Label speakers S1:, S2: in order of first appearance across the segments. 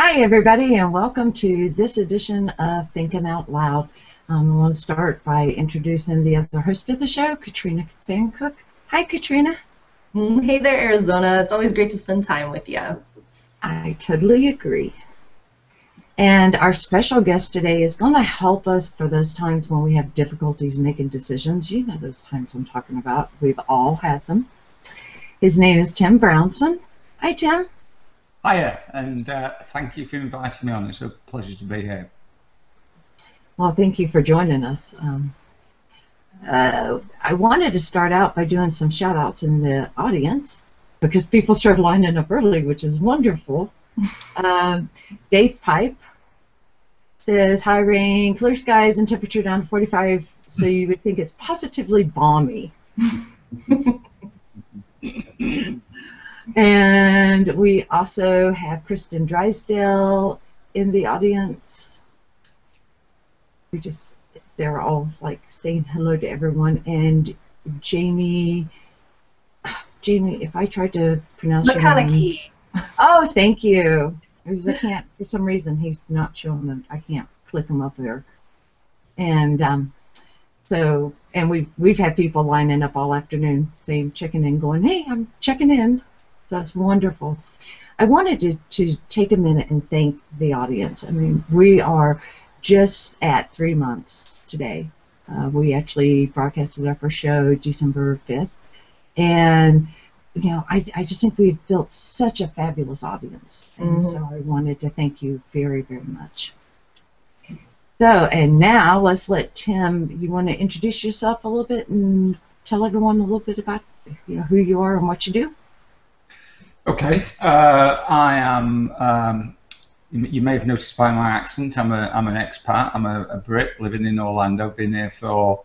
S1: Hi, everybody, and welcome to this edition of Thinking Out Loud. I want to start by introducing the other host of the show, Katrina Pfannkuch. Hi, Katrina.
S2: Hey there, Arizona. It's always great to spend time with you.
S1: I totally agree. And our special guest today is going to help us for those times when we have difficulties making decisions. You know those times I'm talking about. We've all had them. His name is Tim Brownson. Hi, Tim.
S3: Hiya, and thank you for inviting me on. It's a pleasure to be here.
S1: Well, thank you for joining us. I wanted to start out by doing some shout-outs in the audience because people started lining up early, which is wonderful. Dave Pipe says, "Hi, rain, clear skies, and temperature down to 45, so you would think it's positively balmy." And we also have Kristen Drysdale in the audience. They're all like saying hello to everyone. And Jamie, if I tried to pronounce your name. Oh, thank you. Because I can't, for some reason, he's not showing them. I can't click him up there. And we've had people lining up all afternoon saying, checking in, going, "Hey, I'm checking in." So that's wonderful. I wanted to take a minute and thank the audience. I mean, we are just at 3 months today. We actually broadcasted our first show December 5th. And, you know, I just think we've built such a fabulous audience. And so I wanted to thank you very, very much. So, and now let's let Tim, you want to introduce yourself a little bit and tell everyone a little bit about who you are and what you do?
S3: Okay, I am. You may have noticed by my accent, I'm an expat. I'm a Brit living in Orlando. Been here for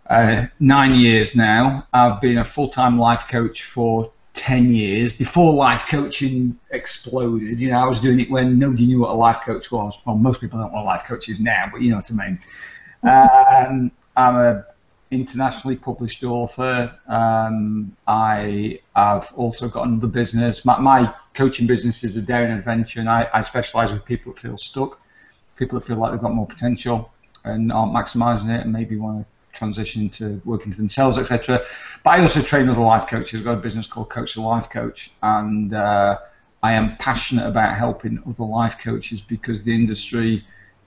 S3: 9 years now. I've been a full-time life coach for 10 years. Before life coaching exploded, you know, I was doing it when nobody knew what a life coach was. Well, most people don't know what a life coach is now, but you know what I mean. I'm a internationally published author. I have also got another business. My coaching business is a daring adventure, and I specialize with people that feel stuck, people that feel like they've got more potential and aren't maximizing it and maybe want to transition to working for themselves, etc. But I also train other life coaches. I've got a business called Coach the Life Coach, and I am passionate about helping other life coaches because the industry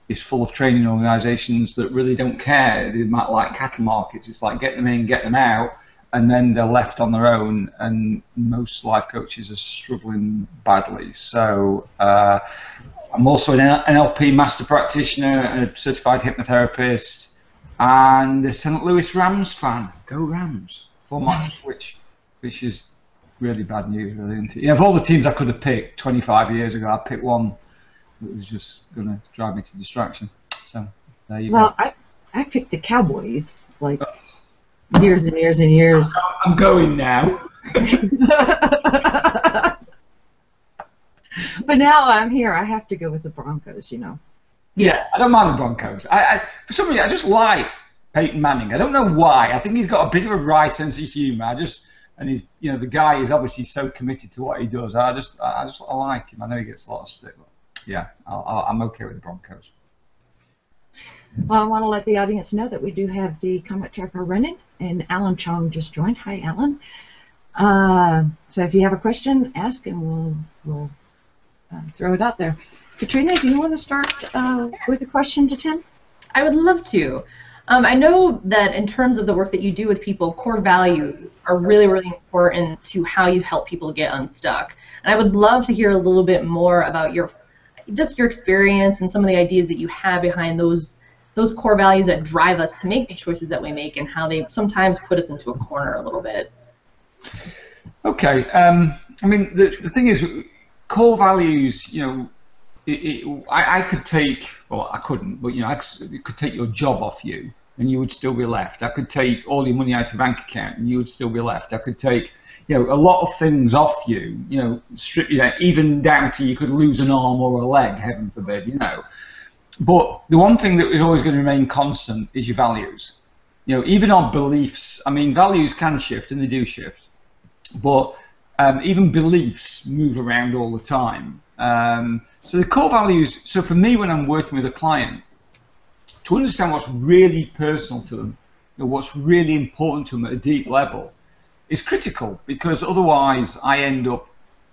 S3: is full of training organisations that really don't care. They might like cattle markets. It's like get them in, get them out, and then they're left on their own. And most life coaches are struggling badly. So I'm also an NLP Master Practitioner, a certified hypnotherapist, and a St. Louis Rams fan. Go Rams! For my which is really bad news, really, isn't it? You know, of all the teams I could have picked 25 years ago, I picked one. It was just going to drive me to distraction. So there you go.
S1: Well, I picked the Cowboys like years and years and years.
S3: I'm going now.
S1: But now I'm here. I have to go with the Broncos, you know.
S3: Yes, I don't mind the Broncos. For some reason, I just like Peyton Manning. I don't know why. I think he's got a bit of a wry sense of humour. And he's, you know, the guy is obviously so committed to what he does. I like him. I know he gets a lot of stick. Yeah, I'm okay with the Broncos.
S1: Well, I want to let the audience know that we do have the comment tracker running, and Alan Chong just joined. Hi, Alan. So if you have a question, ask, and we'll throw it out there. Katrina, do you want to start with a question to Tim?
S2: I would love to. I know that in terms of the work that you do with people, core values are really, really important to how you help people get unstuck. And I would love to hear a little bit more about your experience and some of the ideas that you have behind those core values that drive us to make the choices that we make and how they sometimes put us into a corner a little bit.
S3: Okay. I mean, the thing is, core values, you know, I could take, well, I couldn't, but, you know, it could take your job off you and you would still be left. I could take all your money out of your bank account and you would still be left. I could take, you know, a lot of things off you, you know, strip you down, even down to you could lose an arm or a leg, heaven forbid, you know. But the one thing that is always going to remain constant is your values. You know, even our beliefs, I mean, values can shift and they do shift. But even beliefs move around all the time. So the core values, so for me when I'm working with a client, to understand what's really personal to them, what's really important to them at a deep level, is critical, because otherwise I end up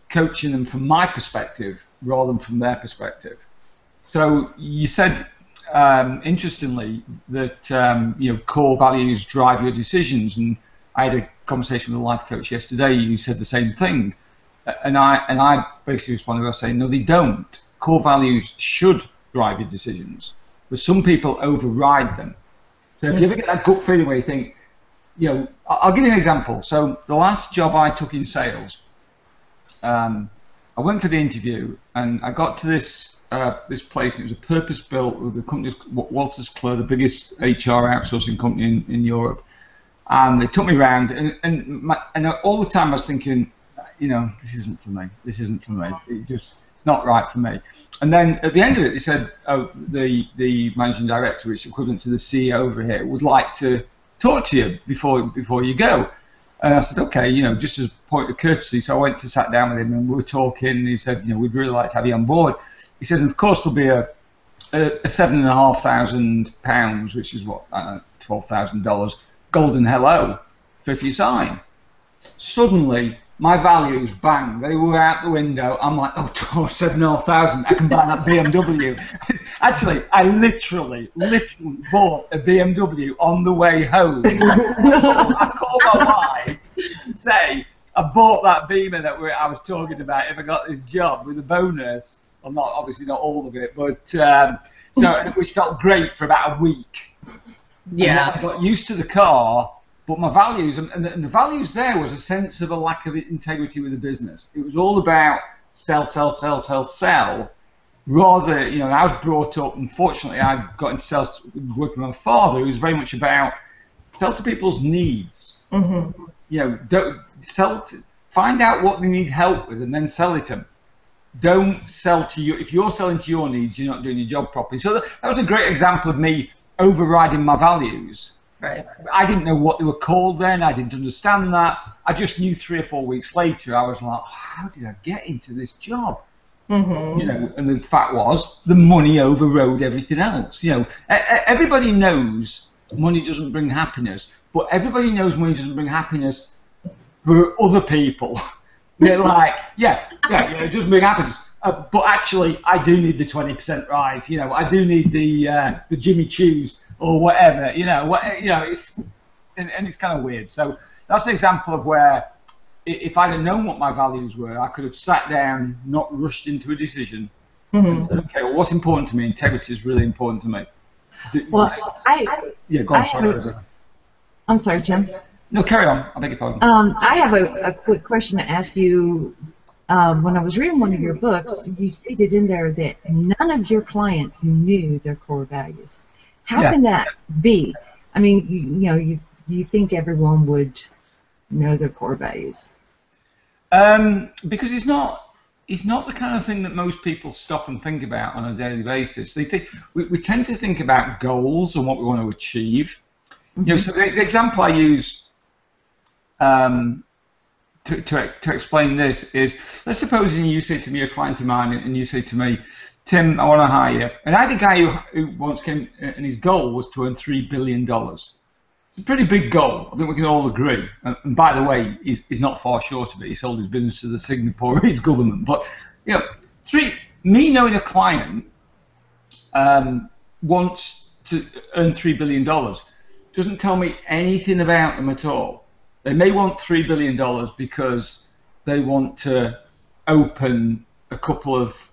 S3: coaching them from my perspective rather than from their perspective. So you said, interestingly, that core values drive your decisions, and I had a conversation with a life coach yesterday who said the same thing, and I basically responded by saying, no, they don't. Core values should drive your decisions, but some people override them. So if you ever get that gut feeling where you think, I'll give you an example. So the last job I took in sales, I went for the interview and I got to this place. And it was a purpose-built, the company's Walters Kluwer, the biggest HR outsourcing company in Europe. And they took me around, and all the time I was thinking, this isn't for me. This isn't for me. It's not right for me. And then at the end of it, they said, oh, the managing director, which is equivalent to the CEO over here, would like to talk to you before you go. And I said, okay, just as a point of courtesy. So I went to sat down with him and we were talking, and he said, we'd really like to have you on board. He said, of course there'll be a £7,500, which is what, $12,000, golden hello for if you sign. Suddenly my values, bang, they were out the window. I'm like, oh, $7,500, I can buy that BMW. Actually, I literally bought a BMW on the way home. I called my wife to say I bought that Beamer that I was talking about if I got this job with a bonus. Well, obviously not all of it, but which felt great for about a week.
S2: Yeah.
S3: I got used to the car, but my values, and the values there was a sense of a lack of integrity with the business. It was all about sell, rather, I was brought up, unfortunately, I got into sales working with my father, who was very much about sell to people's needs.
S2: Mm-hmm.
S3: Don't find out what they need help with and then sell it to them. Don't sell to you. If you're selling to your needs, you're not doing your job properly. So that was a great example of me overriding my values.
S2: Right.
S3: I didn't know what they were called then. I didn't understand that. I just knew 3 or 4 weeks later, I was like, how did I get into this job?
S2: Mm-hmm.
S3: And the fact was the money overrode everything else. Everybody knows money doesn't bring happiness, but everybody knows money doesn't bring happiness for other people. They're like, it doesn't bring happiness. But actually, I do need the 20% rise. I do need the Jimmy Choos or whatever. It's kind of weird. So that's an example of where, if I'd have known what my values were, I could have sat down, not rushed into a decision. Mm-hmm. And said, okay, well, what's important to me? Integrity is really important to me.
S1: Well,
S3: go on. Sorry.
S1: I'm sorry, Tim.
S3: No, carry on. I beg your pardon.
S1: I have a quick question to ask you. When I was reading one of your books, you stated in there that none of your clients knew their core values. How can that be? I mean, you think everyone would know their core values?
S3: Because it's not the kind of thing that most people stop and think about on a daily basis. They think we tend to think about goals and what we want to achieve. Mm-hmm. So the example I use to explain this is, let's suppose you say to me, a client of mine, and you say to me, Tim, I want to hire you. And I had a guy who once came, and his goal was to earn $3 billion. It's a pretty big goal. I think we can all agree. And by the way, he's not far short of it. He sold his business to the Singapore's government. But me knowing a client wants to earn $3 billion doesn't tell me anything about them at all. They may want $3 billion because they want to open a couple of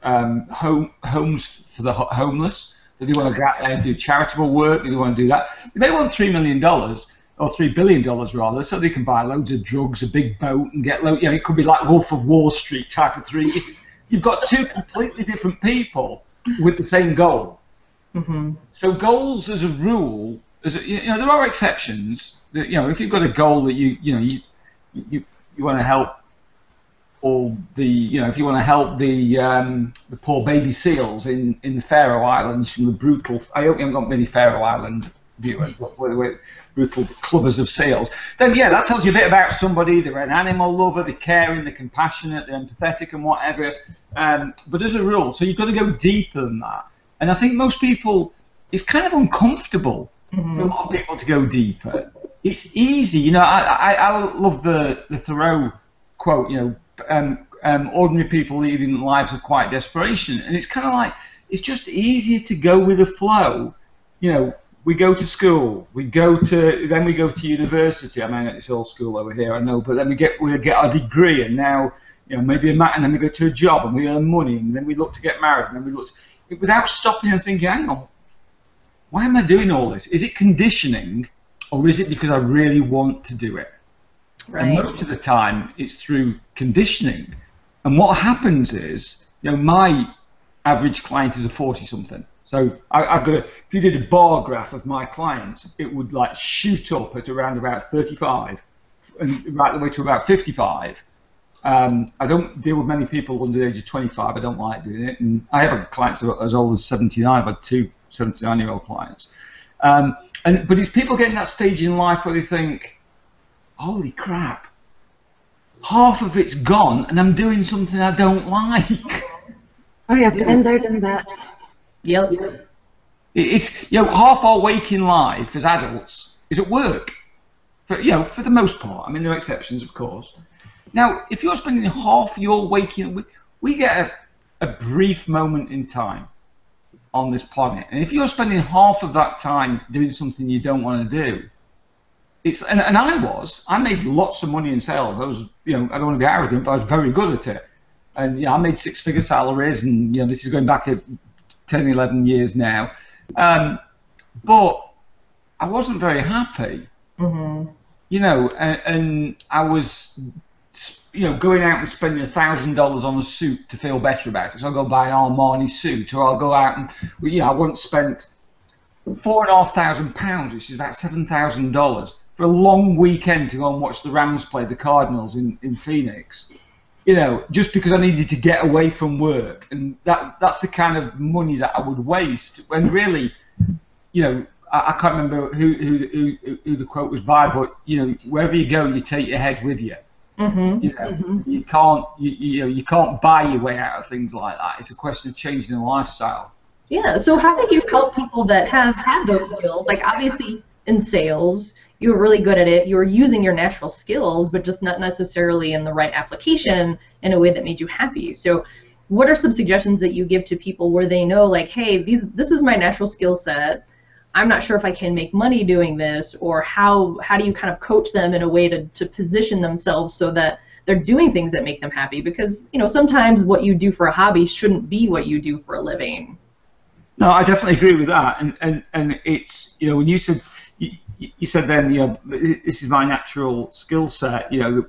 S3: homes for the homeless. That they want to go out there and do charitable work. They want to do that. They may want $3 million or $3 billion rather, so they can buy loads of drugs, a big boat, and get loads. It could be like Wolf of Wall Street type of three. You've got two completely different people with the same goal. Mm-hmm. So goals, as a rule, there are exceptions. That, if you've got a goal that you want to help all the, if you want to help the poor baby seals in the Faroe Islands from the brutal. I hope you haven't got many Faroe Island viewers, whether we're brutal clubbers of sales, then yeah, that tells you a bit about somebody. They're an animal lover, they're caring, they're compassionate, they're empathetic and whatever. But as a rule, so you've got to go deeper than that. And I think most people, it's kind of uncomfortable for a lot of people to go deeper. It's easy, you know. I love the Thoreau quote, you know, ordinary people leading lives of quiet desperation, and it's kind of like, it's just easier to go with the flow. You know, we go to school, then we go to university. I mean, it's all school over here, I know, but then we get our degree, and now, you know, maybe and then we go to a job and we earn money, and then we look to get married, and then we look without stopping and thinking, hang on, why am I doing all this? Is it conditioning, or is it because I really want to do it? Right. And most of the time, it's through conditioning. And what happens is, you know, my average client is a 40-something. So I've got if you did a bar graph of my clients, it would like shoot up at around about 35, and right the way to about 55. I don't deal with many people under the age of 25. I don't like doing it. And I have clients as old as 79. I've had 2 79-year-old clients. But it's people getting that stage in life where they think, holy crap, half of it's gone and I'm doing something I don't like.
S1: Oh yeah, been there, done that.
S2: Yep.
S3: It's, you know, half our waking life as adults is at work, for the most part. I mean, there are exceptions, of course. Now, if you're spending half your waking, we get a brief moment in time on this planet, and if you're spending half of that time doing something you don't want to do, and I made lots of money in sales. I was, you know, I don't want to be arrogant, but I was very good at it. And I made 6-figure salaries, and you know, this is going back at 10, 11 years now. But I wasn't very happy. You know, and I was, you know, going out and spending $1,000 on a suit to feel better about it. So I'll go buy an Armani suit, or I'll go out and, you know, I once spent £4,500, which is about $7,000, for a long weekend to go and watch the Rams play the Cardinals in Phoenix. You know, just because I needed to get away from work, and that's the kind of money that I would waste. When really, you know, I can't remember who the quote was by, but you know, wherever you go, you take your head with you. You know, you can't buy your way out of things like that. It's a question of changing the lifestyle.
S2: Yeah. So how do you help people that have had those skills? Like obviously in sales, you were really good at it. You were using your natural skills, but just not necessarily in the right application in a way that made you happy. So what are some suggestions that you give to people where they know, like, hey, this is my natural skill set. I'm not sure if I can make money doing this, or how do you kind of coach them in a way to position themselves so that they're doing things that make them happy? Because, you know, sometimes what you do for a hobby shouldn't be what you do for a living.
S3: No, I definitely agree with that. And it's, you know, when you said then, you know, this is my natural skill set, you know,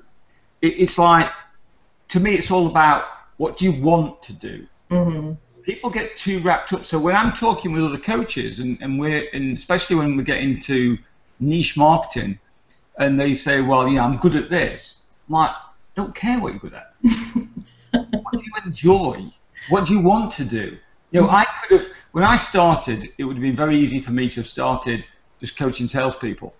S3: it's like, to me, it's all about what do you want to do. People get too wrapped up. So when I'm talking with other coaches, and especially when we get into niche marketing, and they say, well, yeah, I'm good at this. I'm like, don't care what you're good at. What do you enjoy? What do you want to do? You know, I could have, when I started, it would have been very easy for me to have started just coaching salespeople,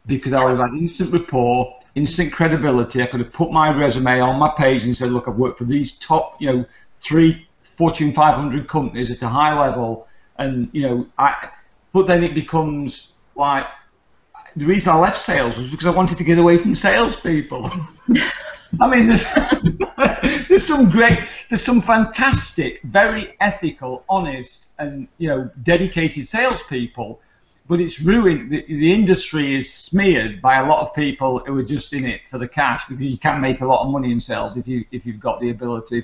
S3: because I would have had instant rapport, instant credibility. I could have put my resume on my page and said, look, I've worked for these top, you know, 3 Fortune 500 companies at a high level, and you know, but then it becomes like, the reason I left sales was because I wanted to get away from salespeople. I mean, there's some fantastic, very ethical, honest, and you know, dedicated salespeople, but it's ruined. The industry is smeared by a lot of people who are just in it for the cash, because you can make a lot of money in sales if you've got the ability,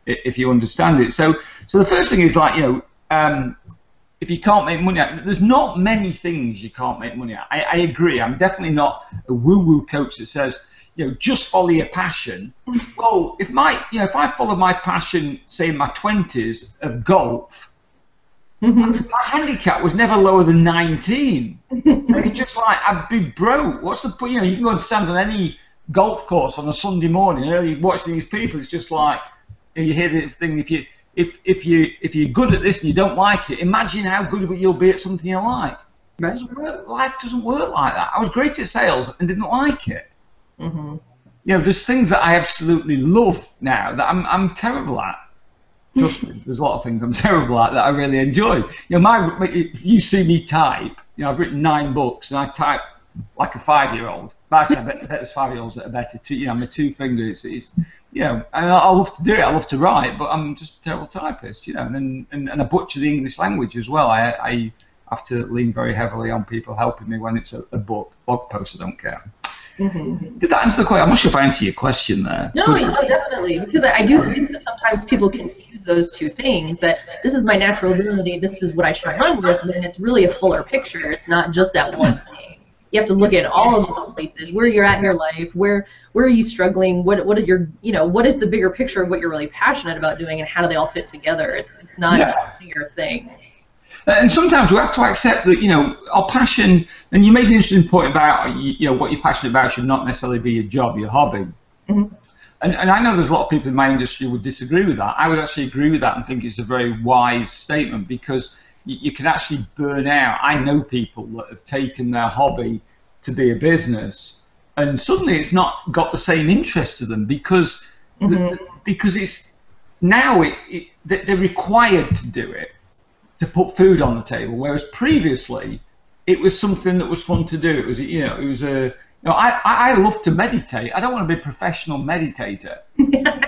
S3: if you understand it. So the first thing is, like, you know, if you can't make money out, there's not many things you can't make money out. I agree. I'm definitely not a woo-woo coach that says, you know, just follow your passion. Well, if I followed my passion, say in my 20s of golf, my handicap was never lower than 19. It's just like, I'd be broke. What's the point? You know, you can go and stand on any golf course on a Sunday morning, and you watch these people. It's just like, you hear the thing, if you're good at this and you don't like it, imagine how good you'll be at something you like.
S2: Right.
S3: Life doesn't work like that. I was great at sales and didn't like it.
S2: Mm-hmm.
S3: You know, there's things that I absolutely love now that I'm terrible at. Trust me, there's a lot of things I'm terrible at that I really enjoy. You know, if you see me type, you know, I've written 9 books and I type like a 5-year-old. But actually, I bet there's 5-year-olds that are better too. You know, I'm a 2-finger. It's you know, and I love to do it. I love to write, but I'm just a terrible typist. You know, and I butcher the English language as well. I have to lean very heavily on people helping me when it's a blog post. I don't care.
S2: Mm-hmm.
S3: Did that answer the question? I'm not sure if I answered your question there.
S2: No, definitely. Because I do think that sometimes people confuse those two things, that this is my natural ability, this is what I shine on with, and it's really a fuller picture. It's not just that one thing. You have to look at all of the places, where you're at in your life, where are you struggling, what are your, you know, what is the bigger picture of what you're really passionate about doing, and how do they all fit together? It's not just a bigger thing.
S3: And sometimes we have to accept that, you know, our passion, and you made an interesting point about, you know, what you're passionate about should not necessarily be your job, your hobby.
S2: Mm-hmm.
S3: And I know there's a lot of people in my industry who would disagree with that. I would actually agree with that and think it's a very wise statement, because you can actually burn out. I know people that have taken their hobby to be a business, and suddenly it's not got the same interest to them, because because it's now they're required to do it, to put food on the table, whereas previously it was something that was fun to do. It was, you know, it was a, you know, I love to meditate. I don't want to be a professional meditator.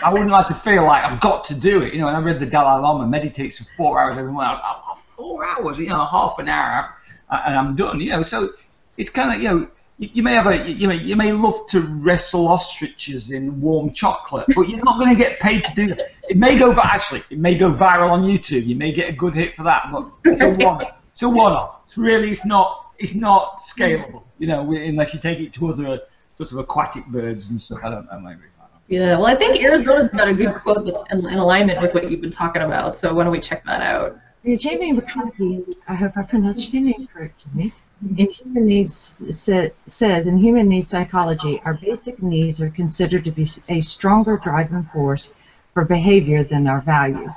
S3: I wouldn't like to feel like I've got to do it. You know, and I read the Dalai Lama meditates for 4 hours every morning. I was like, oh, 4 hours, you know, half an hour, and I'm done. You know, so it's kind of, you know, you may have you may love to wrestle ostriches in warm chocolate, but you're not going to get paid to do that. It may go viral on YouTube. You may get a good hit for that, but it's a one-off. It's really, it's not scalable, you know, unless you take it to other sort of aquatic birds and stuff. I don't know, maybe.
S2: Yeah, well, I think Arizona's got a good quote that's in alignment with what you've been talking about. So why don't we check that out?
S1: Jamie McCarthy, I hope I pronounced your name correctly. In human needs says in human needs psychology, our basic needs are considered to be a stronger driving force for behavior than our values.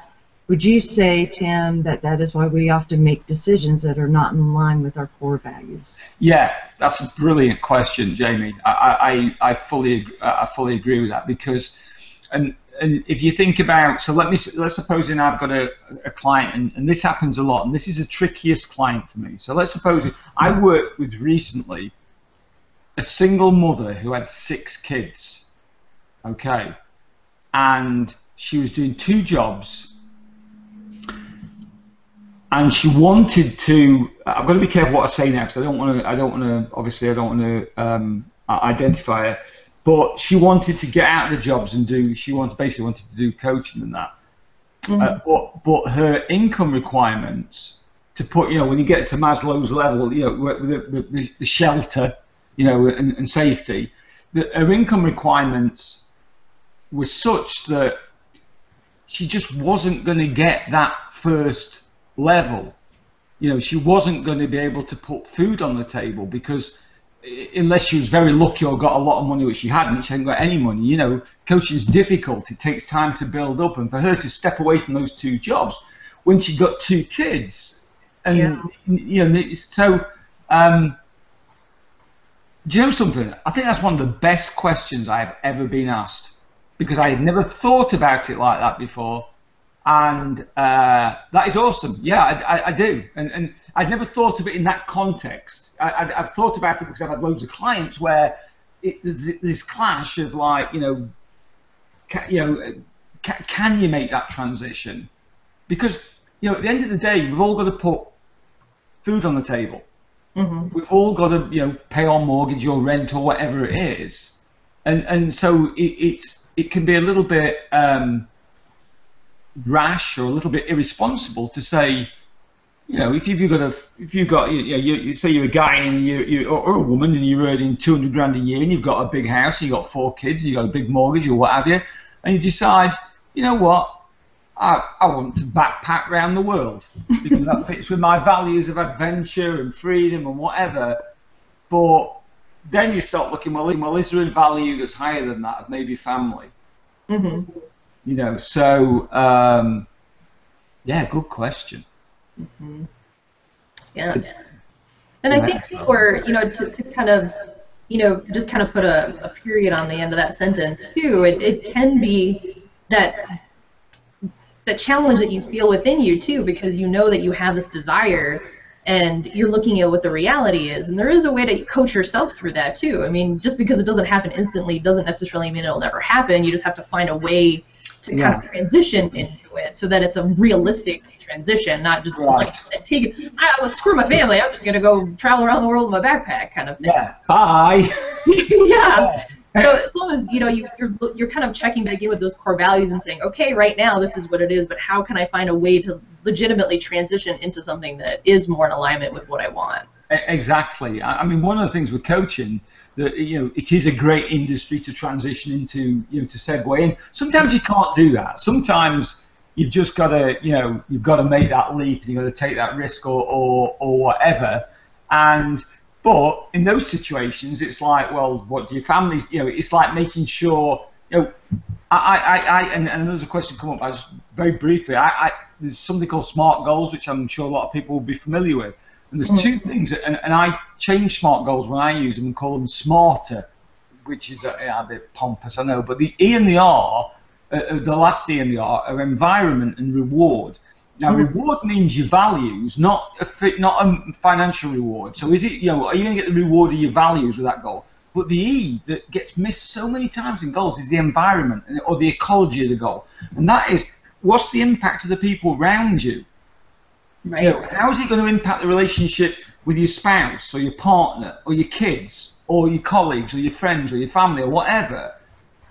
S1: Would you say, Tim, that is why we often make decisions that are not in line with our core values? Yeah,
S3: that's a brilliant question, Jamie. I fully agree with that, because and if you think about, so let's suppose I've got a client, and this happens a lot, and this is the trickiest client for me. So let's suppose I worked with recently a single mother who had 6 kids, okay, and she was doing 2 jobs, and she wanted to. I've got to be careful what I say now, because I don't want to identify her. But she wanted to get out of the jobs and basically wanted to do coaching and that. Mm-hmm. But her income requirements to put, you know, when you get to Maslow's level, you know, the shelter, you know, and safety, her income requirements were such that she just wasn't going to get that first level. You know, she wasn't going to be able to put food on the table, because unless she was very lucky or got a lot of money, which she hadn't got any money. You know, coaching is difficult. It takes time to build up, and for her to step away from those 2 jobs when she got 2 kids, and you know, so do you know something? I think that's one of the best questions I have ever been asked, because I had never thought about it like that before. And that is awesome. Yeah, I do. And I'd never thought of it in that context. I've thought about it because I've had loads of clients where there's this clash of, like, you know, can you make that transition? Because, you know, at the end of the day, we've all got to put food on the table. Mm-hmm. We've all got to, you know, pay our mortgage or rent or whatever it is. And so it can be a little bit rash or a little bit irresponsible to say, you know, if you say you're a guy and or a woman and you're earning 200 grand a year and you've got a big house, and you've got 4 kids, and you've got a big mortgage or what have you, and you decide, you know what, I want to backpack around the world because that fits with my values of adventure and freedom and whatever. But then you start looking, well, is there a value that's higher than that of maybe family? Mm-hmm. You know, so yeah, good question.
S2: Mm-hmm. Yeah, And I think for, to kind of, just kind of put a period on the end of that sentence too, it can be that the challenge that you feel within you too, because you know that you have this desire and you're looking at what the reality is. And there is a way to coach yourself through that too. I mean, just because it doesn't happen instantly doesn't necessarily mean it'll never happen. You just have to find a way to kind of transition into it so that it's a realistic transition, not just like screw my family, I'm just gonna go travel around the world in my backpack kind of thing.
S3: Yeah. Bye.
S2: Yeah. So as long as you're kind of checking back in with those core values and saying, okay, right now this is what it is, but how can I find a way to legitimately transition into something that is more in alignment with what I want?
S3: Exactly. I mean, one of the things with coaching, that it is a great industry to transition into, to segue in. Sometimes you can't do that. Sometimes you've just got to, you've got to make that leap, and you've got to take that risk or whatever. But in those situations, it's like, well, what do your family, it's like making sure, and there's a question come up, I just very briefly, there's something called SMART goals, which I'm sure a lot of people will be familiar with. And there's two things, and I change SMART goals when I use them and call them SMARTer, which is a bit pompous, I know, but the E and the R, the last E and the R, are environment and reward. Now, reward means your values, not a financial reward. So is it, are you going to get the reward of your values with that goal? But the E that gets missed so many times in goals is the environment or the ecology of the goal. And that is, what's the impact of the people around you? Right. How is it going to impact the relationship with your spouse or your partner or your kids or your colleagues or your friends or your family or whatever?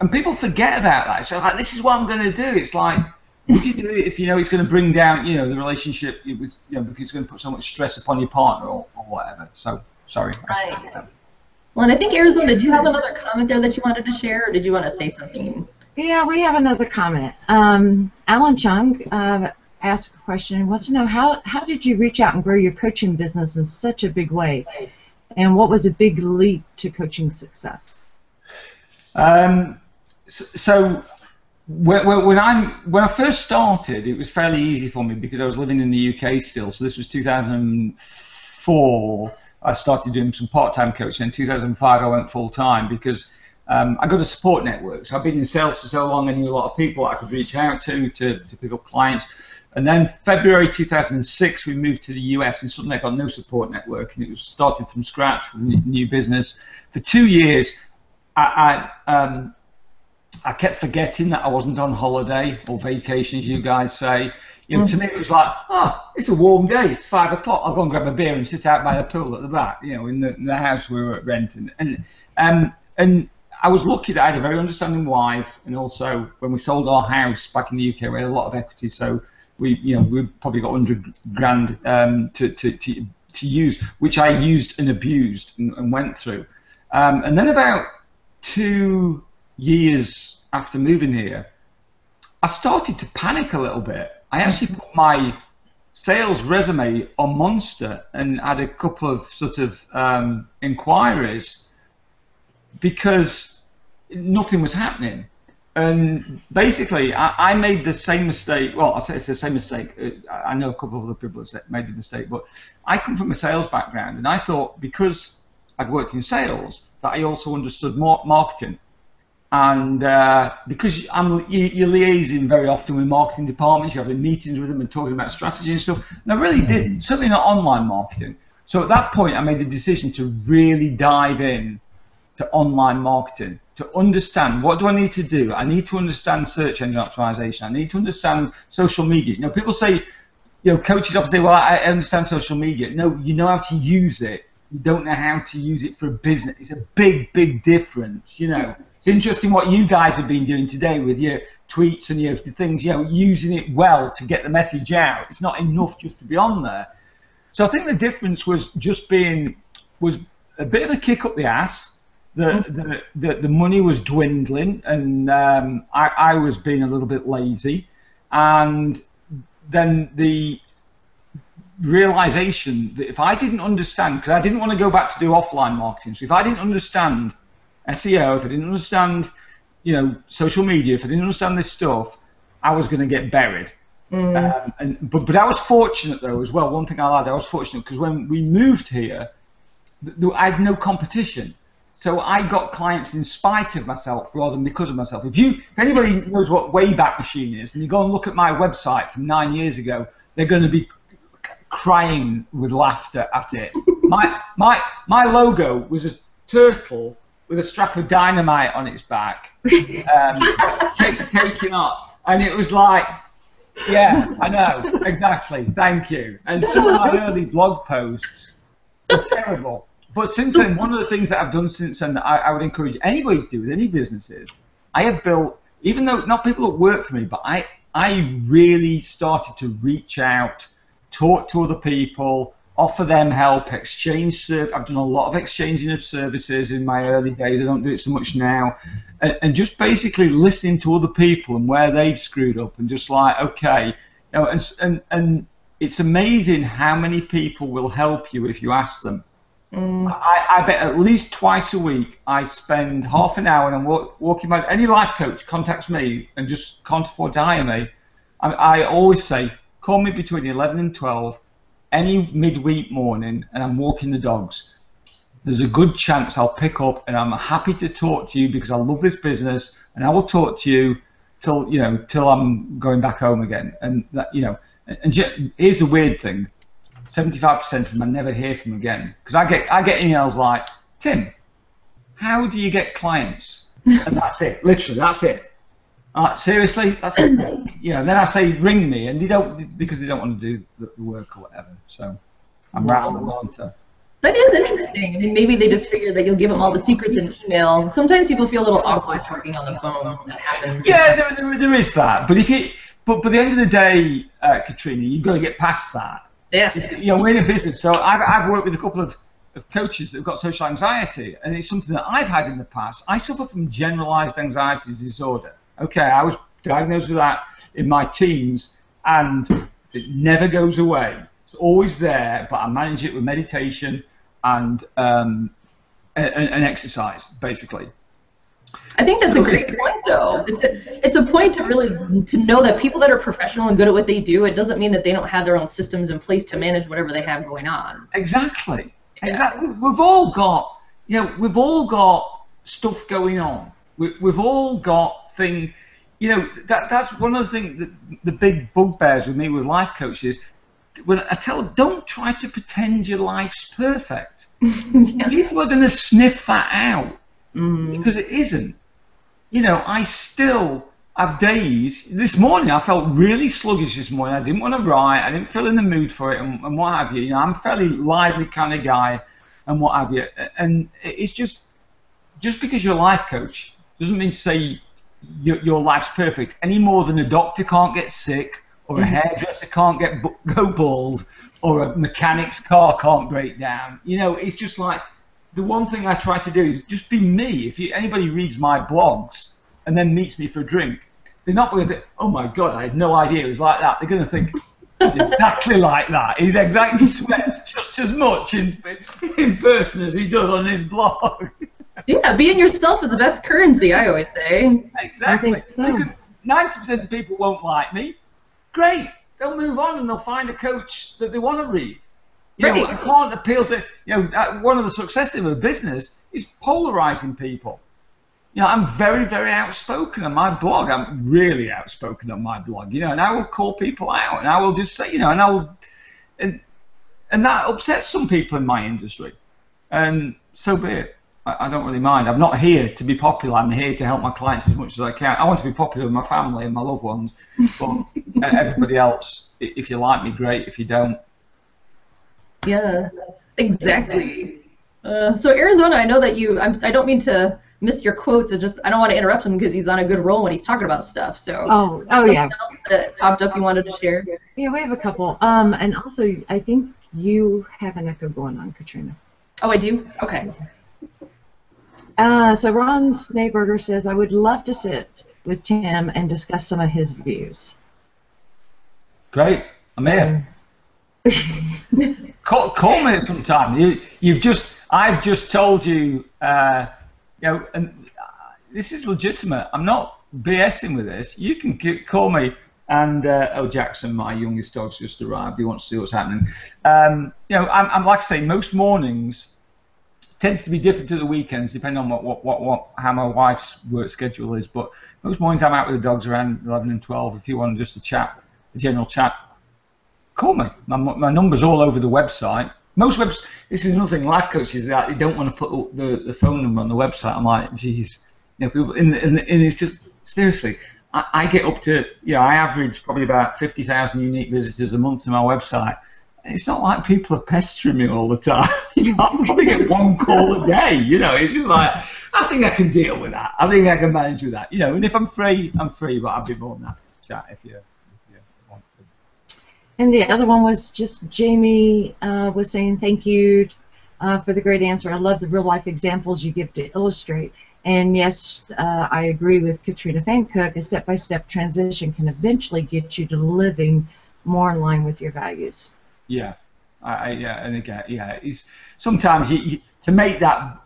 S3: And people forget about that. So like, this is what I'm going to do. It's like, would you do it if it's going to bring down, the relationship? It was, because it's going to put so much stress upon your partner or whatever. So, sorry.
S2: Right. Well, and I think, Arizona, did you have another comment there that you wanted to share, or did you want to say something?
S1: Yeah, we have another comment. Alan Chung asked a question, wants to know, how did you reach out and grow your coaching business in such a big way? And what was a big leap to coaching success?
S3: When I first started, it was fairly easy for me because I was living in the UK still. So this was 2004. I started doing some part-time coaching. In 2005, I went full-time because I got a support network. So I've been in sales for so long, I knew a lot of people I could reach out to pick up clients. And then February 2006, we moved to the US, and suddenly I got no support network, and it was started from scratch with a new business. For 2 years, I kept forgetting that I wasn't on holiday or vacation, as you guys say. To me it was like, it's a warm day, it's 5 o'clock, I'll go and grab a beer and sit out by the pool at the back, in the house we were renting. And I was lucky that I had a very understanding wife, and also when we sold our house back in the UK, we had a lot of equity, so we probably got 100 grand to use, which I used and abused and went through. And then about 2 years after moving here, I started to panic a little bit. I actually put my sales resume on Monster and had a couple of sort of inquiries because nothing was happening. And basically, I made the same mistake. Well, I say it's the same mistake. I know a couple of other people that made the mistake, but I come from a sales background, and I thought because I'd worked in sales that I also understood marketing. And because you're liaising very often with marketing departments, you're having meetings with them and talking about strategy and stuff, and I really didn't, certainly not online marketing. So at that point, I made the decision to really dive in to online marketing, to understand what do I need to do. I need to understand search engine optimization. I need to understand social media. People say, coaches often say, well, I understand social media. No, you know how to use it. You don't know how to use it for a business. It's a big, big difference, It's interesting what you guys have been doing today with your tweets and your things, using it well to get the message out. It's not enough just to be on there. So I think the difference was was a bit of a kick up the ass. The money was dwindling, and I was being a little bit lazy. And then the realization that if I didn't understand, because I didn't want to go back to do offline marketing, so if I didn't understand SEO, if I didn't understand, social media, if I didn't understand this stuff, I was going to get buried. But I was fortunate though as well. One thing I'll add, I was fortunate because when we moved here, I had no competition. So I got clients in spite of myself rather than because of myself. If anybody knows what Wayback Machine is, and you go and look at my website from 9 years ago, they're going to be crying with laughter at it. My logo was a turtle with a strap of dynamite on its back, taken off, and it was like, yeah, I know, exactly, thank you. And some of my early blog posts were terrible. But since then, one of the things that I've done since then that I would encourage anybody to do with any businesses, I have built, even though not people that work for me, but I really started to reach out, talk to other people, offer them help, exchange. I've done a lot of exchanging of services in my early days. I don't do it so much now. And just basically listening to other people and where they've screwed up and just like, okay, you know, and it's amazing how many people will help you if you ask them. I bet at least twice a week I spend half an hour and I'm walking by. Any life coach contacts me and just can't afford to hire me. I always say, call me between 11 and 12, any midweek morning, and I'm walking the dogs. There's a good chance I'll pick up, and I'm happy to talk to you because I love this business, and I will talk to you till I'm going back home again. And that, you know, and here's the weird thing. 75% of them I never hear from again, because I get emails like, Tim, how do you get clients? And that's it, literally, that's it. Seriously, that's it. You know, then I say ring me, and they don't, because they don't want to do the work or whatever. So I'm rattling on to.
S2: That is interesting. I mean, maybe they just figure that you'll give them all the secrets in email. Sometimes people feel a little awkward talking on the phone. That happens.
S3: Yeah, there is that. But by the end of the day, Katrina, you've got to get past that.
S2: Yes.
S3: You know, we're in a business, so I've worked with a couple of coaches that have got social anxiety, and it's something that I've had in the past. I suffer from generalized anxiety disorder. Okay, I was diagnosed with that in my teens, and it never goes away. It's always there, but I manage it with meditation and exercise, basically.
S2: I think that's a great point, though. It's a point to really to know that people that are professional and good at what they do, it doesn't mean that they don't have their own systems in place to manage whatever they have going on.
S3: Exactly. Yeah. Exactly. We've all got, we've all got stuff going on. We've all got things. That's one of the things that the big bugbears with me with life coaches. When I tell them, don't try to pretend your life's perfect. Yeah. People are going to sniff that out. Because it isn't. I still have days. This morning I felt really sluggish this morning. I didn't want to write. I didn't feel in the mood for it and what have you. I'm a fairly lively kind of guy and what have you. And it's just because you're a life coach doesn't mean to say your life's perfect any more than a doctor can't get sick or a hairdresser can't go bald or a mechanic's car can't break down. It's just like, the one thing I try to do is just be me. If anybody reads my blogs and then meets me for a drink, they're not going to think, oh my God, I had no idea it was like that. They're going to think, he's exactly like that. He sweats just as much in person as he does on his blog.
S2: Yeah, being yourself is the best currency, I always say.
S3: Exactly.
S1: I think so.
S3: Because 90% of people won't like me. Great. They'll move on and they'll find a coach that they want to read. I can't appeal to, one of the successes of a business is polarizing people. I'm very, very outspoken on my blog. I'm really outspoken on my blog, and I will call people out and I will just say, and that upsets some people in my industry. And so be it. I don't really mind. I'm not here to be popular. I'm here to help my clients as much as I can. I want to be popular with my family and my loved ones, but everybody else, if you like me, great. If you don't,
S2: yeah, exactly. So Arizona, I know that I don't mean to miss your quotes. I don't want to interrupt him because he's on a good roll when he's talking about stuff. So
S1: yeah.
S2: Else that popped up you wanted to share?
S1: Yeah, we have a couple. And also, I think you have an echo going on, Katrina.
S2: Oh, I do? Okay.
S1: So Ron Snaberger says, I would love to sit with Tim and discuss some of his views.
S3: Great. I'm here. Call me at some time. I've just told you, and this is legitimate. I'm not BSing with this. You can call me. And Jackson, my youngest dog's just arrived. He wants to see what's happening. I'm like I say, most mornings tends to be different to the weekends, depending on how my wife's work schedule is. But most mornings I'm out with the dogs around 11 and 12. If you want just a chat, a general chat, call me. My number's all over the website. Most webs. This is another thing. Life coaches, that they don't want to put the phone number on the website. I'm like, geez, people. And it's just seriously. I get up to, I average probably about 50,000 unique visitors a month to my website. It's not like people are pestering me all the time. I probably get one call a day. It's just like, I think I can deal with that. I think I can manage with that. And if I'm free, I'm free. But I'd be more than happy to chat if you want to.
S1: And the other one was just Jamie was saying thank you for the great answer. I love the real life examples you give to illustrate. And yes, I agree with Katrina Pfannkuch. A step-by-step transition can eventually get you to living more in line with your values.
S3: Yeah, and again, it's sometimes to make that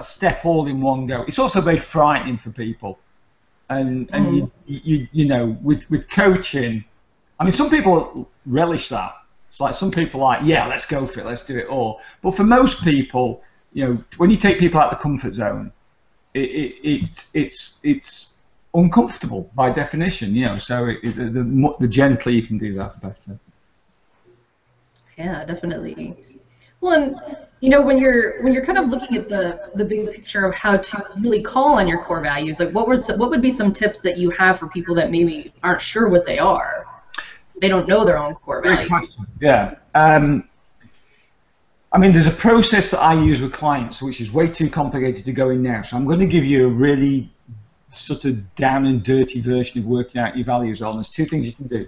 S3: step all in one go. It's also very frightening for people, and with coaching, I mean, some people relish that. It's like some people are like, yeah, let's go for it, let's do it all. But for most people, when you take people out of the comfort zone, it's uncomfortable by definition. So the gentler you can do that, the better.
S2: Yeah, definitely. Well, and when you're kind of looking at the big picture of how to really call on your core values, like what would be some tips that you have for people that maybe aren't sure what they are? They don't know their own core values.
S3: Yeah. I mean, there's a process that I use with clients, which is way too complicated to go in now. So I'm going to give you a really sort of down and dirty version of working out your values on. There's two things you can do.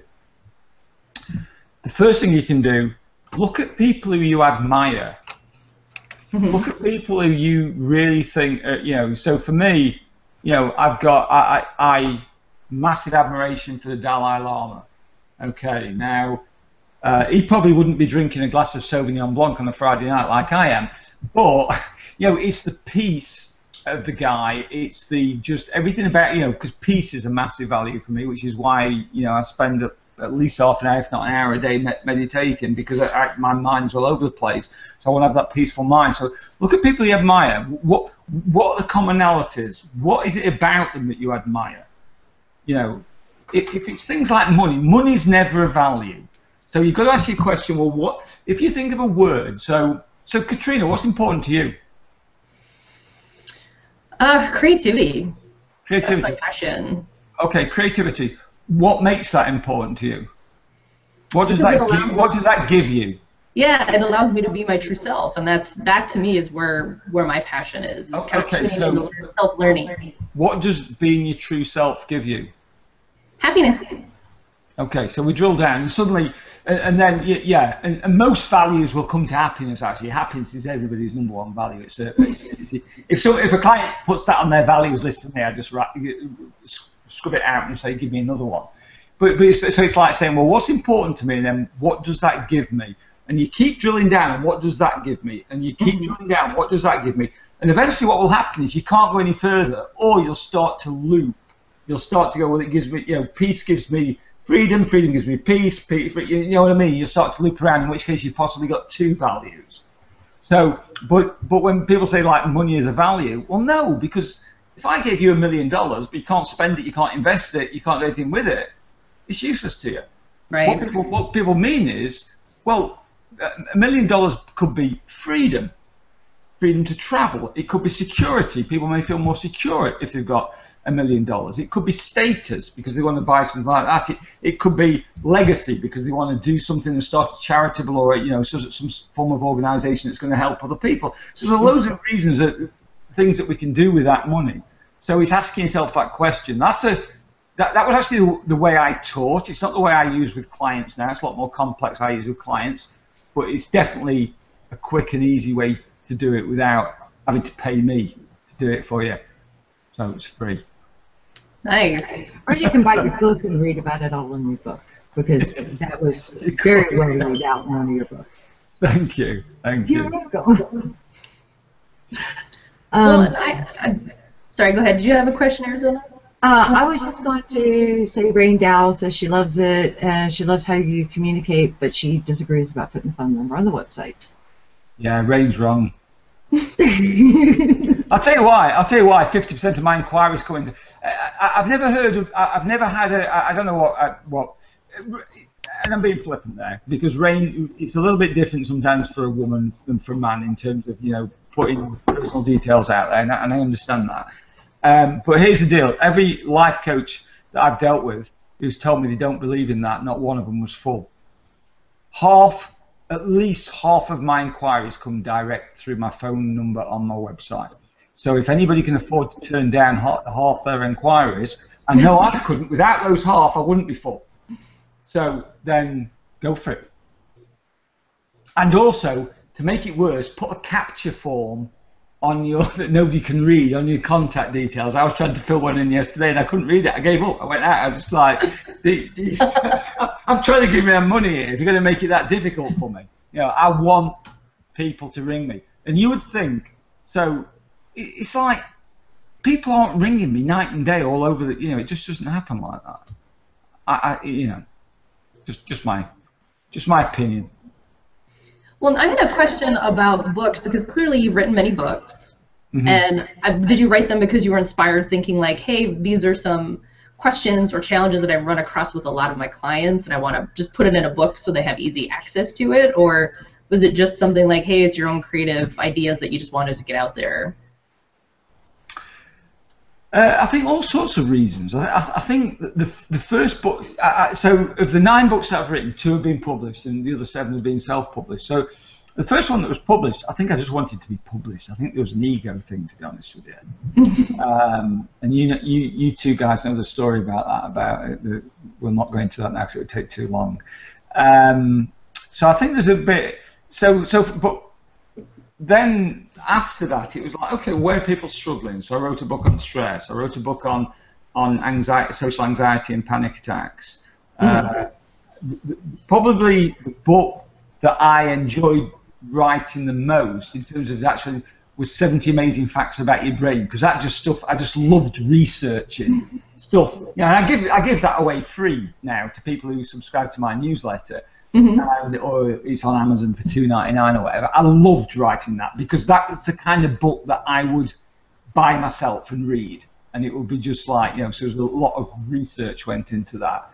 S3: The first thing you can do, look at people who you admire. Look at people who you really think, so for me, I've got I massive admiration for the Dalai Lama. Okay, now, he probably wouldn't be drinking a glass of Sauvignon Blanc on a Friday night like I am, but, it's the peace of the guy, it's just everything about, because peace is a massive value for me, which is why, I spend at least half an hour, if not an hour a day meditating, because my mind's all over the place. So I want to have that peaceful mind. So look at people you admire. What are the commonalities? What is it about them that you admire? If it's things like money, money's never a value. So you've got to ask your question, well, what if you think of a word? So Katrina, what's important to you?
S2: Creativity.
S3: Creativity.
S2: That's my passion.
S3: Okay, creativity. What makes that important to you? What does that give you?
S2: Yeah, it allows me to be my true self, and that to me is where my passion is.
S3: Okay, so
S2: self-learning.
S3: What does being your true self give you?
S2: Happiness. Okay,
S3: so we drill down, and suddenly, and then and most values will come to happiness. Actually, happiness is everybody's number one value. If a client puts that on their values list for me, I just scrub it out and say, give me another one. But it's like saying, well, what's important to me, and then what does that give me? And you keep drilling down, and what does that give me? And you keep drilling down, what does that give me? And eventually what will happen is you can't go any further, or you'll start to loop. You'll start to go, well, it gives me, peace gives me freedom, freedom gives me peace, you know what I mean? You start to loop around, in which case you've possibly got two values. So, but when people say like money is a value, well, no, because if I gave you $1 million, but you can't spend it, you can't invest it, you can't do anything with it, it's useless to you.
S2: Right.
S3: What people mean is, well, $1 million could be freedom to travel. It could be security. People may feel more secure if they've got $1 million. It could be status because they want to buy something like that. It could be legacy because they want to do something and start a charitable or some form of organisation that's going to help other people. So there's loads of reasons things that we can do with that money. So it's asking yourself that question. That was actually the way I taught. It's not the way I use with clients now. It's a lot more complex I use with clients, but it's definitely a quick and easy way to do it without having to pay me to do it for you. So it's free.
S2: Nice.
S1: Or you can buy your book and read about it all in your book, because that was very well laid out in one of your books.
S3: Thank you. Thank you.
S1: You're welcome.
S2: Well, sorry, go ahead. Did you have a question, Arizona?
S1: I was just going to say Rain Dow says she loves it, she loves how you communicate, but she disagrees about putting the phone number on the website.
S3: Yeah, Rain's wrong. I'll tell you why. 50% of my inquiries come into. I've never heard of. I've never had a. I don't know what. And I'm being flippant there because rain. It's a little bit different sometimes for a woman than for a man in terms of putting personal details out there, and I understand that. But here's the deal: every life coach that I've dealt with who's told me they don't believe in that, not one of them was full. At least half of my inquiries come direct through my phone number on my website. So if anybody can afford to turn down half their inquiries, I know I couldn't. Without those half, I wouldn't be full. So then go for it. And also, to make it worse, put a capture form on that nobody can read on your contact details. I was trying to fill one in yesterday and I couldn't read it. I gave up. I went out. I was just like, I'm trying to give me my money here. If you're going to make it that difficult for me, I want people to ring me. And you would think, so it's like people aren't ringing me night and day all over it just doesn't happen like that. Just my opinion.
S2: Well, I had a question about books because clearly you've written many books. Mm-hmm. And did you write them because you were inspired thinking like, hey, these are some questions or challenges that I've run across with a lot of my clients and I want to just put it in a book so they have easy access to it? Or was it just something like, hey, it's your own creative ideas that you just wanted to get out there?
S3: I think all sorts of reasons. I think the first book, so of the 9 books that I've written, 2 have been published and the other 7 have been self-published. So the first one that was published, I think I just wanted to be published. I think there was an ego thing, to be honest with you. And you two guys know the story about that, about it. We'll not go into that now because it would take too long. So I think there's a bit, but then after that, it was like, okay, where are people struggling? So I wrote a book on stress. I wrote a book on anxiety, social anxiety and panic attacks. Probably the book that I enjoyed writing the most in terms of actually was 70 Amazing Facts About Your Brain, because that just stuff, I just loved researching stuff. I give that away free now to people who subscribe to my newsletter. Mm-hmm. Or it's on Amazon for $2.99 or whatever. I loved writing that because that was the kind of book that I would buy myself and read, and it would be just like, so there's a lot of research went into that.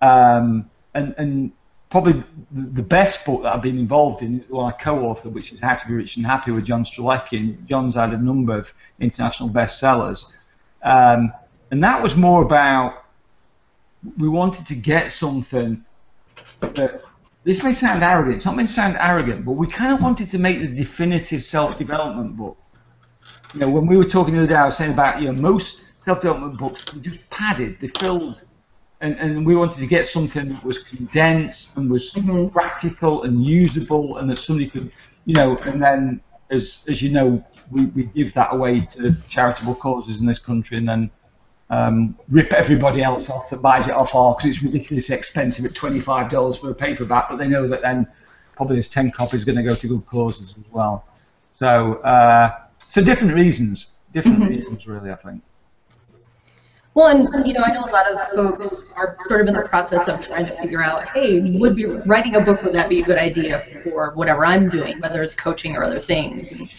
S3: And probably the best book that I've been involved in is the one I co-authored, which is How to Be Rich and Happy with John Strzelecki. And John's had a number of international bestsellers, and that was more about, we wanted to get something that, this may sound arrogant, it's not meant to sound arrogant, but we kind of wanted to make the definitive self-development book. When we were talking the other day, I was saying about, most self-development books, they just padded, they filled, and we wanted to get something that was condensed and was practical and usable, and that somebody could, and then, as you know, we give that away to charitable causes in this country, and then rip everybody else off that buys it off because it's ridiculously expensive at $25 for a paperback, but they know that then probably there's 10 copies going to go to good causes as well. So, different reasons really, I think.
S2: Well, and I know a lot of folks are sort of in the process of trying to figure out, hey, would be writing a book, would that be a good idea for whatever I'm doing, whether it's coaching or other things? And,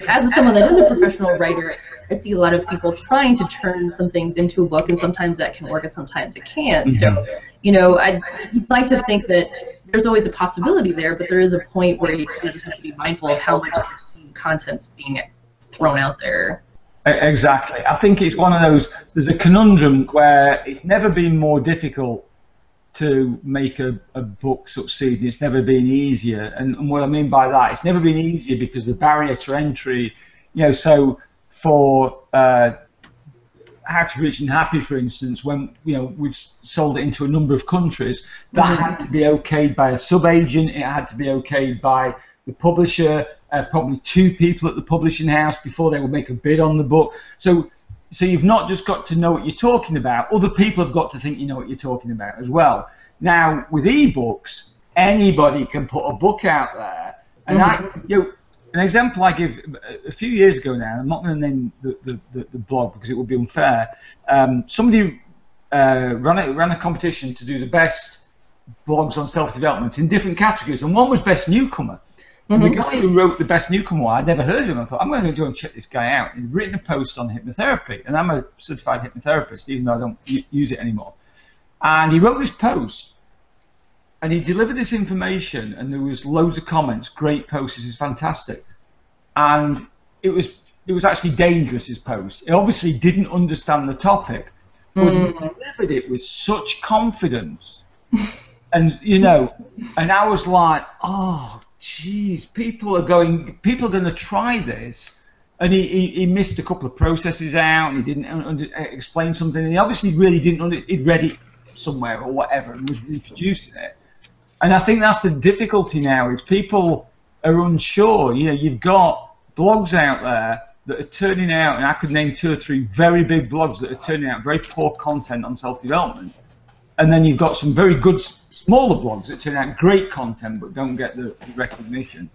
S2: as someone that is a professional writer, I see a lot of people trying to turn some things into a book, and sometimes that can work and sometimes it can't. Mm-hmm. So, I'd like to think that there's always a possibility there, but there is a point where you just have to be mindful of how much content's being thrown out there.
S3: Exactly. I think it's one of those, there's a conundrum where it's never been more difficult to make a book succeed, and it's never been easier. And what I mean by that, it's never been easier because the barrier to entry, so for How to Be Rich and Happy, for instance, when we've sold it into a number of countries, that had to be okayed by a sub-agent, it had to be okayed by the publisher, probably 2 people at the publishing house before they would make a bid on the book. So you've not just got to know what you're talking about, other people have got to think you know what you're talking about as well. Now, with ebooks, anybody can put a book out there. And an example I give, a few years ago now, I'm not going to name the blog because it would be unfair, somebody ran a competition to do the best blogs on self-development in different categories, and one was Best Newcomer. And the guy who wrote The Best Newcomer, I'd never heard of him. I thought, I'm going to go and check this guy out. He'd written a post on hypnotherapy, and I'm a certified hypnotherapist, even though I don't use it anymore. And he wrote this post, and he delivered this information, and there was loads of comments. Great post, this is fantastic. And it was actually dangerous, his post. He obviously didn't understand the topic, but he delivered it with such confidence. And, you know, and I was like, oh, geez, people are going to try this. And he missed a couple of processes out, and he didn't explain something, and he obviously really didn't, he'd read it somewhere or whatever and was reproducing it. And I think that's the difficulty now, is people are unsure. You know, you've got blogs out there that are turning out, and I could name 2 or 3 very big blogs that are turning out very poor content on self-development. And then you've got some very good smaller blogs that turn out great content but don't get the recognition.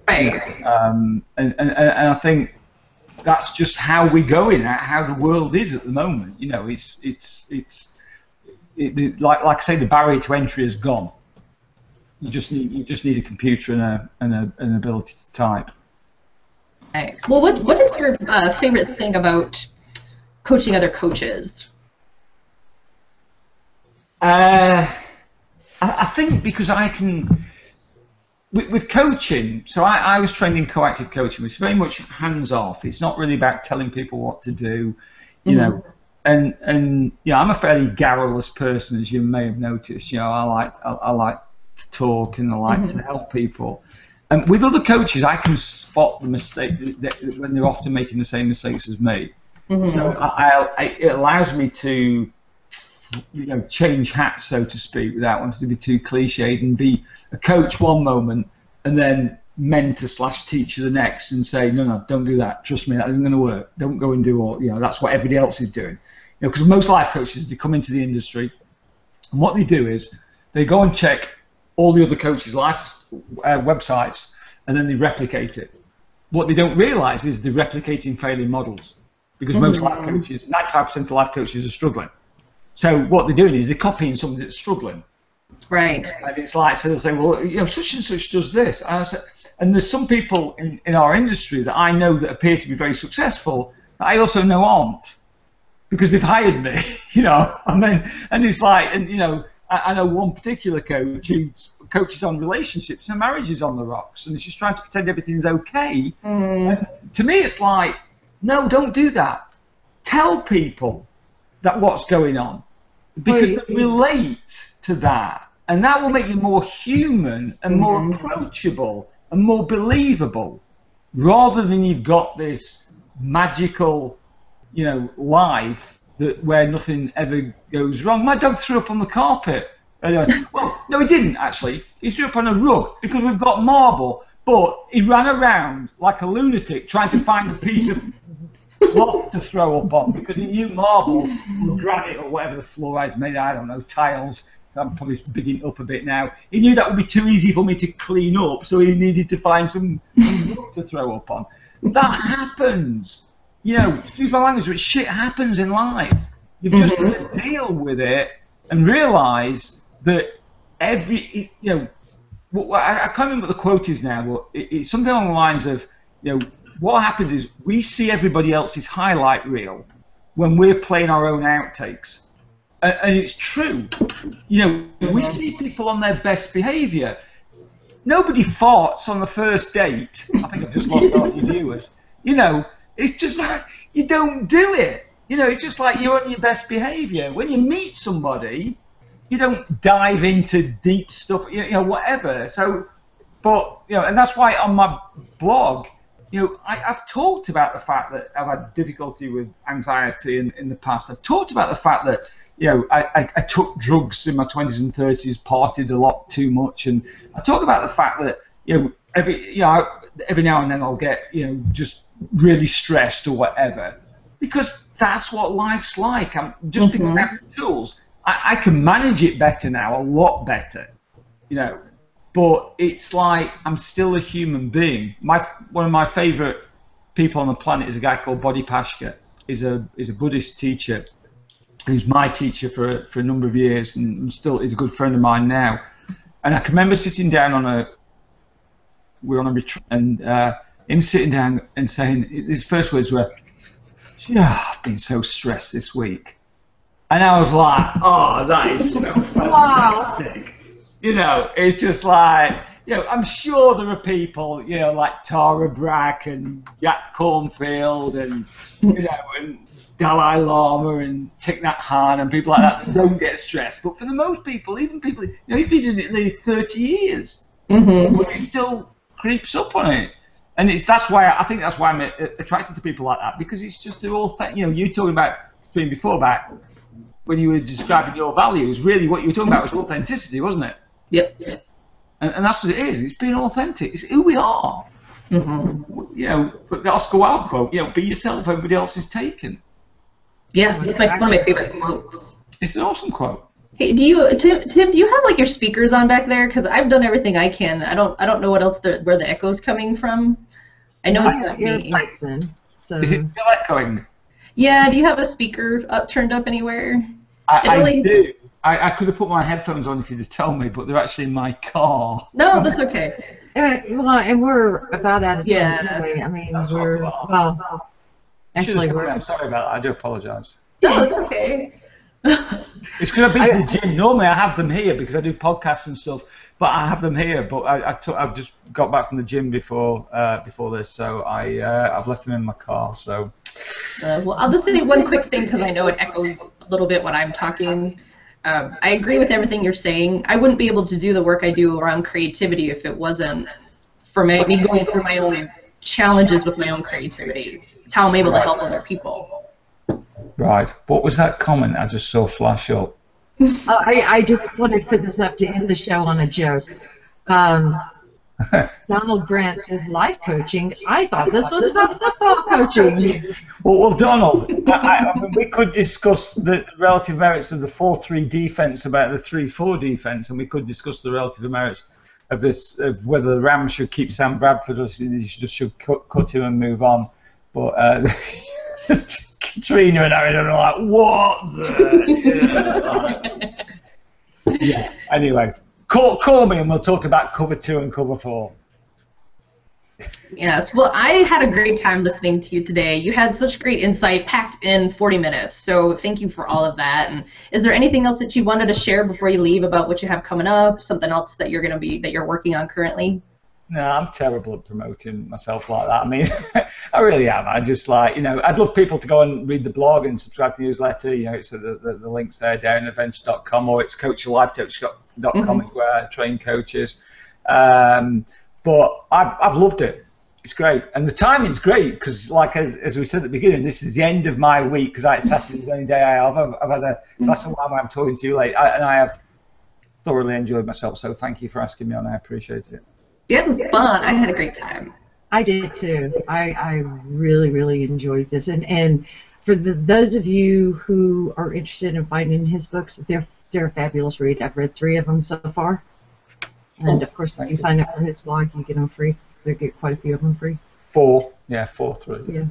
S2: Right.
S3: And I think that's just how we're going, how the world is at the moment. You know, like I say, the barrier to entry is gone. You just need a computer and an ability to type.
S2: Right. Well, what is your favorite thing about coaching other coaches?
S3: I think because I can, with coaching, so I was trained in coactive coaching, which is very much hands-off. It's not really about telling people what to do, you know. And yeah, I'm a fairly garrulous person, as you may have noticed. You know, I like to talk, and I like to help people. And with other coaches, I can spot the mistake when they're often making the same mistakes as me. So it allows me to, you know, change hats, so to speak, without wanting to be too cliched, and be a coach one moment and then mentor/teacher the next, and say, no, don't do that. Trust me, that isn't going to work. Don't go and do all, you know, that's what everybody else is doing. You know, because most life coaches, they come into the industry, and what they do is they go and check all the other coaches' life websites, and then they replicate it. What they don't realize is they're replicating failing models, because most life coaches, 95% of life coaches are struggling. So what they're doing is they're copying something that's struggling.
S2: Right.
S3: And it's like, so they'll say, well, you know, such and such does this. And there's some people in our industry that I know that appear to be very successful, that I also know aren't, because they've hired me, you know. And it's like, and you know, I know one particular coach who coaches on relationships, and marriage is on the rocks, and she's trying to pretend everything's okay. And to me, it's like, no, don't do that. Tell people that what's going on, because they relate to that, and that will make you more human and more approachable and more believable, rather than you've got this magical, you know, life where nothing ever goes wrong. My dog threw up on the carpet. Well, no, he didn't actually. He threw up on a rug because we've got marble, but he ran around like a lunatic trying to find a piece of cloth to throw up on, because he knew marble or granite or whatever the floor is made, I don't know, tiles. I'm probably bigging it up a bit now. He knew that would be too easy for me to clean up, so he needed to find some rug to throw up on. That happens. You know, excuse my language, but shit happens in life. You've just got to deal with it and realise that you know, I can't remember what the quote is now, but it's something along the lines of, you know, what happens is we see everybody else's highlight reel when we're playing our own outtakes. And it's true. You know, we see people on their best behaviour. Nobody farts on the first date. I think I've just lost half your viewers. You know, it's just like, you don't do it. You know, it's just like you're on your best behaviour. When you meet somebody, you don't dive into deep stuff, you know, whatever. So, but, you know, and that's why on my blog, you know, I've talked about the fact that I've had difficulty with anxiety in the past. I've talked about the fact that, you know, I took drugs in my 20s and 30s, partied a lot too much, and I talk about the fact that, you know, every now and then I'll get, you know, just really stressed or whatever, because that's what life's like. Just because I have the tools, I can manage it better now, a lot better, you know. But it's like I'm still a human being. One of my favourite people on the planet is a guy called Bodhipashka. He's a Buddhist teacher who's my teacher for a number of years, and still is a good friend of mine now. And I can remember sitting down on we were on a retreat, and him sitting down and saying, his first words were, "Yeah, I've been so stressed this week." And I was like, "Oh, that is so fantastic." Wow. You know, it's just like, you know, I'm sure there are people, you know, like Tara Brach and Jack Cornfield and, you know, and Dalai Lama and Thich Nhat Hanh and people like that don't get stressed. But for the most people, even people, you know, he's been doing it nearly 30 years, but he still creeps up on it. And that's why I think that's why I'm attracted to people like that, because it's just they're all, you know, you talking about, Katrina, before about when you were describing your values, really what you were talking about was authenticity, wasn't it?
S2: Yep.
S3: And that's what it is. It's being authentic. It's who we are. You know, the Oscar Wilde quote, you know, be yourself, everybody else is taken.
S2: Yes, that's one of my favorite quotes.
S3: It's an awesome quote.
S2: Hey, Tim, do you have like your speakers on back there? Because I've done everything I can. I don't know what else where the echo's coming from. I know it's not me.
S1: So.
S3: Is it still echoing?
S2: Yeah. Do you have a speaker turned up anywhere?
S3: I do. I could have put my headphones on if you'd have told me, but they're actually in my car.
S2: No, that's okay.
S1: Well, and we're about out of time anyway. I mean,
S3: I'm sorry about that. I do apologise.
S2: No, it's okay.
S3: It's because I've been to the gym. Normally I have them here because I do podcasts and stuff, but I have them here. But I've just got back from the gym before this, so I've left them in my car. So.
S2: Well, I'll just say one quick thing because I know it echoes a little bit when I'm talking. I agree with everything you're saying. I wouldn't be able to do the work I do around creativity if it wasn't for me going through my own challenges with my own creativity. It's how I'm able to help other people.
S3: Right. What was that comment I just saw flash up?
S1: I just wanted to put this up to end the show on a joke. Donald Grant says life coaching. I thought this was about football coaching.
S3: Well, Donald, I mean, we could discuss the relative merits of the 4-3 defense about the 3-4 defense, and we could discuss the relative merits of this, of whether the Rams should keep Sam Bradford or they just should cut him and move on. But Katrina and Aaron are like, what the? Yeah. Anyway. Call me and we'll talk about cover 2 and cover 4.
S2: Yes, well, I had a great time listening to you today. You had such great insight packed in 40 minutes, so thank you for all of that. And is there anything else that you wanted to share before you leave about what you have coming up, something else that you're working on currently?
S3: No, I'm terrible at promoting myself like that. I mean, I really am. I just like, you know, I'd love people to go and read the blog and subscribe to the newsletter. You know, it's the link's there, darrenadventure.com, or it's coachyalifecoach.com is where I train coaches. But I've loved it. It's great. And the timing's great because, like, as we said at the beginning, this is the end of my week because Saturday's the only day I have. I've had a glass of wine. I'm talking to you late, and I have thoroughly enjoyed myself. So thank you for asking me on. I appreciate it.
S2: Yeah, it was fun. I had a great time.
S1: I did too. I really, really enjoyed this. And for those of you who are interested in finding his books, they're a fabulous read. I've read 3 of them so far. And of course, if you sign up for his blog, you get them free. They get quite a few of them free.
S3: 4 through.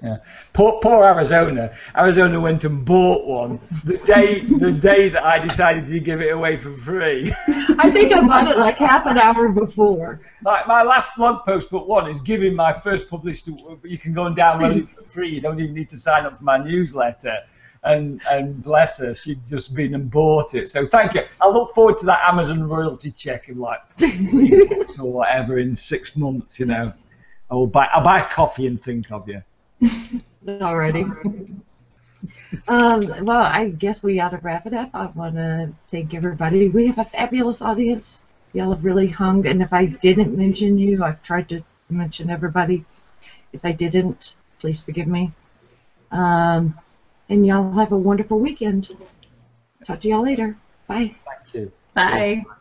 S3: Yeah. Poor Arizona. Arizona went and bought one the day that I decided to give it away for free.
S1: I think I bought it like half an hour before.
S3: My last blog post but one is giving my first published. You can go and download it for free. You don't even need to sign up for my newsletter. And bless her, she'd just been and bought it. So thank you. I look forward to that Amazon royalty check in like or whatever in 6 months. You know, I'll buy a coffee and think of you.
S1: Already. Well, I guess we ought to wrap it up. I want to thank everybody. We have a fabulous audience. Y'all have really hung, and if I didn't mention you, I've tried to mention everybody. If I didn't, please forgive me. And y'all have a wonderful weekend. Talk to y'all later. Bye.
S3: Thank you.
S2: Bye.
S3: Yeah.